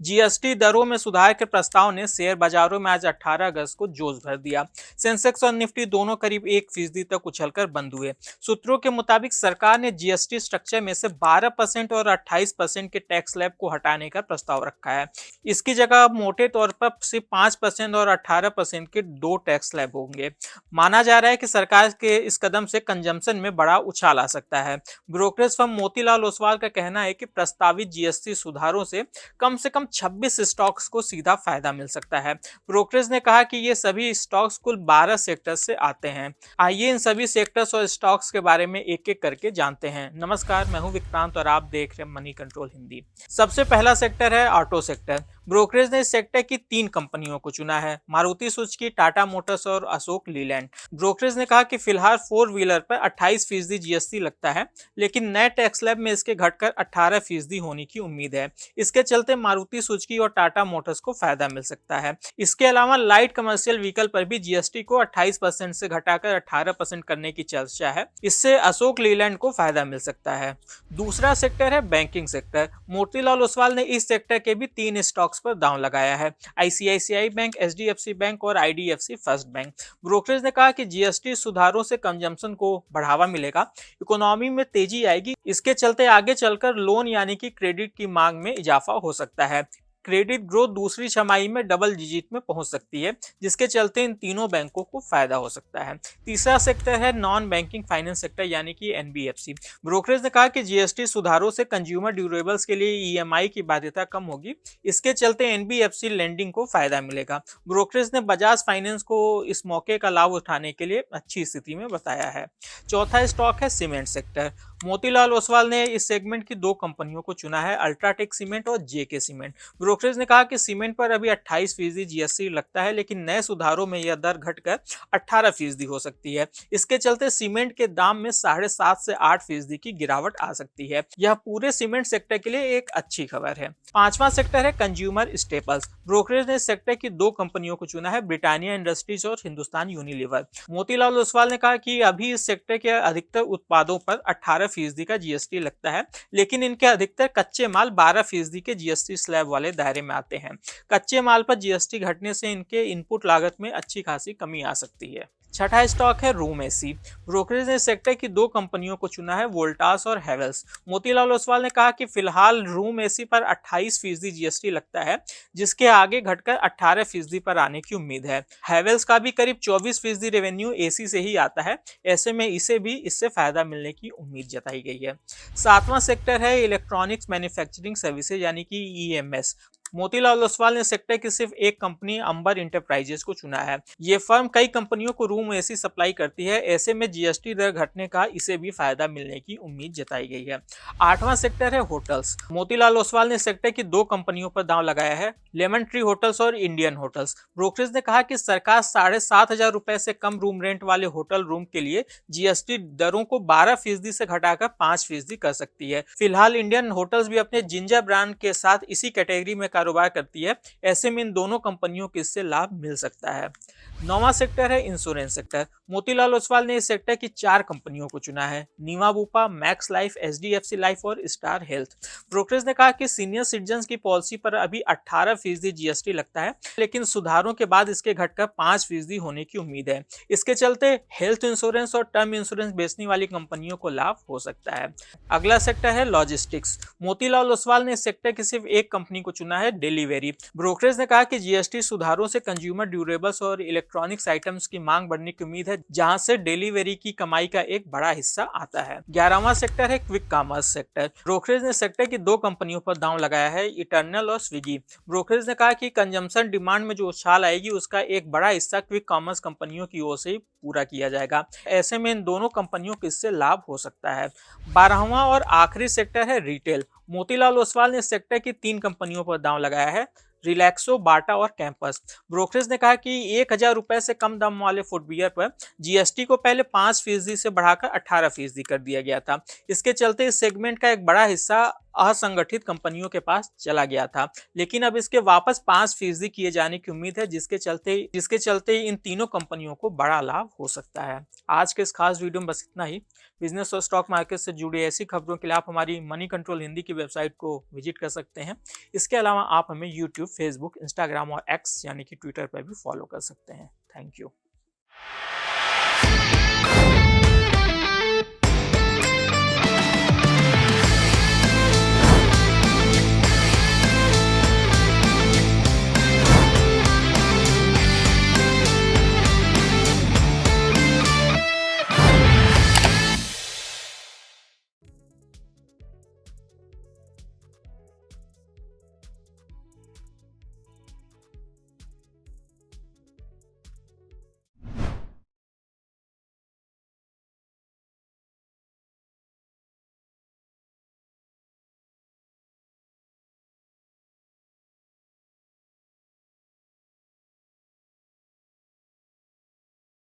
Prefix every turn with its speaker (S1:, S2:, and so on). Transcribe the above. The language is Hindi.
S1: जीएसटी दरों में सुधार के प्रस्ताव ने शेयर बाजारों में आज 18 अगस्त को जोश भर दिया। सेंसेक्स और निफ्टी दोनों करीब 1% तक उछलकर बंद हुए। सूत्रों के मुताबिक सरकार ने जीएसटी स्ट्रक्चर में से 12% और 28% के टैक्स स्लैब को हटाने का प्रस्ताव रखा है। इसकी जगह मोटे तौर पर सिर्फ 5% और 18% के दो टैक्स स्लैब होंगे। माना जा रहा है कि सरकार के इस कदम से कंजम्पशन में बड़ा उछाल आ सकता है। ब्रोकरेज फर्म मोतीलाल ओसवाल का कहना है कि प्रस्तावित जीएसटी सुधारों से कम 26 स्टॉक्स को सीधा फायदा मिल सकता है। ब्रोकरेज ने कहा कि ये सभी स्टॉक्स कुल 12 सेक्टर से आते हैं। आइए इन सभी सेक्टर्स और स्टॉक्स के बारे में एक एक करके जानते हैं। नमस्कार, मैं हूं विक्रांत और आप देख रहे हैं मनी कंट्रोल हिंदी। सबसे पहला सेक्टर है ऑटो सेक्टर। ब्रोकरेज ने इस सेक्टर की 3 कंपनियों को चुना है, मारुति सुजुकी, टाटा मोटर्स और अशोक लीलैंड। ब्रोकरेज ने कहा कि फिलहाल 4 व्हीलर पर 28% जीएसटी लगता है, लेकिन नए टैक्स स्लैब में इसके घटकर 18% होने की उम्मीद है। इसके चलते मारुति सुजुकी और टाटा मोटर्स को फायदा मिल सकता है। इसके अलावा लाइट कमर्शियल व्हीकल पर भी जीएसटी को 28% से घटाकर 18% करने की चर्चा है। इससे अशोक लीलैंड को फायदा मिल सकता है। दूसरा सेक्टर है बैंकिंग सेक्टर। मोतीलाल ओसवाल ने इस सेक्टर के भी 3 स्टॉक्स पर दांव लगाया है, आईसीआईसीआई बैंक, एचडीएफसी बैंक और आईडीएफसी फर्स्ट बैंक। ब्रोकरेज ने कहा कि जीएसटी सुधारों से कंजम्पशन को बढ़ावा मिलेगा, इकोनॉमी में तेजी आएगी। इसके चलते आगे चलकर लोन यानी कि क्रेडिट की मांग में इजाफा हो सकता है। क्रेडिट ग्रोथ दूसरी छमाही में डबल डिजिट में पहुंच सकती है, जिसके चलते इन तीनों बैंकों को फायदा हो सकता है। तीसरा सेक्टर है नॉन बैंकिंग फाइनेंस सेक्टर यानी कि एनबीएफसी। ब्रोकरेज ने कहा कि जीएसटी सुधारों से कंज्यूमर ड्यूरेबल्स के लिए ईएमआई की बाध्यता कम होगी। इसके चलते एनबीएफसी लेंडिंग को फायदा मिलेगा। ब्रोकरेज ने बजाज फाइनेंस को इस मौके का लाभ उठाने के लिए अच्छी स्थिति में बताया है। चौथा स्टॉक है सीमेंट सेक्टर। मोतीलाल ओसवाल ने इस सेगमेंट की 2 कंपनियों को चुना है, अल्ट्राटेक सीमेंट और जेके सीमेंट। ब्रोकरेज ने कहा कि सीमेंट पर अभी 28% जीएसटी लगता है, लेकिन नए सुधारों में यह दर घटकर 18% हो सकती है। इसके चलते सीमेंट के दाम में 7.5 से 8% की गिरावट आ सकती है। यह पूरे सीमेंट सेक्टर के लिए एक अच्छी खबर है। पांचवा सेक्टर है कंज्यूमर स्टेपल्स। ब्रोकरेज ने इस सेक्टर की 2 कंपनियों को चुना है, ब्रिटानिया इंडस्ट्रीज और हिंदुस्तान यूनिलीवर। मोतीलाल ओसवाल ने कहा कि अभी इस सेक्टर के अधिकतर उत्पादों पर 18% का जीएसटी लगता है, लेकिन इनके अधिकतर कच्चे माल 12% के जीएसटी स्लैब वाले दायरे में आते हैं। कच्चे माल पर जीएसटी घटने से इनके इनपुट लागत में अच्छी खासी कमी आ सकती है। छठा स्टॉक है रूम एसी। ब्रोकरेज ने सेक्टर की 2 कंपनियों को चुना है, वोल्टास और हैवेल्स। मोतीलाल ओसवाल ने कहा कि फिलहाल रूम एसी पर 28% जीएसटी लगता है, जिसके आगे घटकर 18% पर आने की उम्मीद है। हैवेल्स का भी करीब 24% रेवेन्यू एसी से ही आता है, ऐसे में इसे भी इससे फायदा मिलने की उम्मीद जताई गई है। सातवां सेक्टर है इलेक्ट्रॉनिक्स मैन्युफैक्चरिंग सर्विसेज यानी कि ईएमएस। मोतीलाल ओसवाल ने सेक्टर की सिर्फ एक कंपनी अंबर इंटरप्राइजेस को चुना है। ये फर्म कई कंपनियों को रूम एसी सप्लाई करती है, ऐसे में जीएसटी दर घटने का इसे भी फायदा मिलने की उम्मीद जताई गई है। आठवां सेक्टर है होटल्स। मोतीलाल ओसवाल ने सेक्टर की 2 कंपनियों पर दांव लगाया है, लेमन ट्री होटल्स और इंडियन होटल्स। ब्रोकरेज ने कहा कि सरकार 7,500 रुपए से कम रूम रेंट वाले होटल रूम के लिए जीएसटी दरों को 12% से घटाकर 5% कर सकती है। फिलहाल इंडियन होटल्स भी अपने जिंजर ब्रांड के साथ इसी कैटेगरी में कारोबार करती है, ऐसे में इन दोनों कंपनियों को इससे लाभ मिल सकता है। 9वां सेक्टर है इंश्योरेंस सेक्टर। मोतीलाल ओसवाल ने इस सेक्टर की 4 कंपनियों को चुना है, Niva Bupa, Max Life, HDFC Life और स्टार हेल्थ। ब्रोकरेज ने कहा कि सीनियर सिटीजन की पॉलिसी पर अभी 18% जीएसटी लगता है, लेकिन सुधारों के बाद इसके घटकर 5% होने की उम्मीद है। इसके चलते हेल्थ इंश्योरेंस और टर्म इंश्योरेंस बेचने वाली कंपनियों को लाभ हो सकता है। अगला सेक्टर है लॉजिस्टिक्स। मोतीलाल ओसवाल ने इस सेक्टर की सिर्फ एक कंपनी को चुना है, डिलीवरी। ब्रोकरेज ने कहा कि जीएसटी सुधारों से कंज्यूमर ड्यूरेबल्स और इलेक्ट्रॉनिक्स आइटम्स की मांग बढ़ने की उम्मीद है, जहां से डिलीवरी की कमाई का एक बड़ा हिस्सा आता है। 11वां सेक्टर है क्विक कॉमर्स सेक्टर। ब्रोकरेज ने सेक्टर की 2 कंपनियों पर दांव लगाया है, इटर्नल और स्विगी। ब्रोकरेज ने कहा कि कंजम्पशन डिमांड में जो उछाल आएगी उसका एक बड़ा हिस्सा क्विक कॉमर्स कंपनियों की ओर से ही पूरा किया जाएगा, ऐसे में इन दोनों कंपनियों को इससे लाभ हो सकता है। 12वां और आखिरी सेक्टर है रिटेल। मोतीलाल ओसवाल ने सेक्टर की 3 कंपनियों पर दांव लगाया है, रिलैक्सो, बाटा और कैंपस। ब्रोकरेज ने कहा कि 1,000 रुपए से कम दाम वाले फुटवियर पर जीएसटी को पहले 5% से बढ़ाकर 18% कर दिया गया था। इसके चलते इस सेगमेंट का एक बड़ा हिस्सा असंगठित कंपनियों के पास चला गया था, लेकिन अब इसके वापस 5% किए जाने की उम्मीद है, जिसके चलते इन तीनों कंपनियों को बड़ा लाभ हो सकता है। आज के इस खास वीडियो में बस इतना ही। बिजनेस और स्टॉक मार्केट से जुड़ी ऐसी खबरों के लिए आप हमारी मनी कंट्रोल हिंदी की वेबसाइट को विजिट कर सकते हैं। इसके अलावा आप हमें यूट्यूब, फेसबुक, इंस्टाग्राम और एक्स यानी कि ट्विटर पर भी फॉलो कर सकते हैं। Thank you.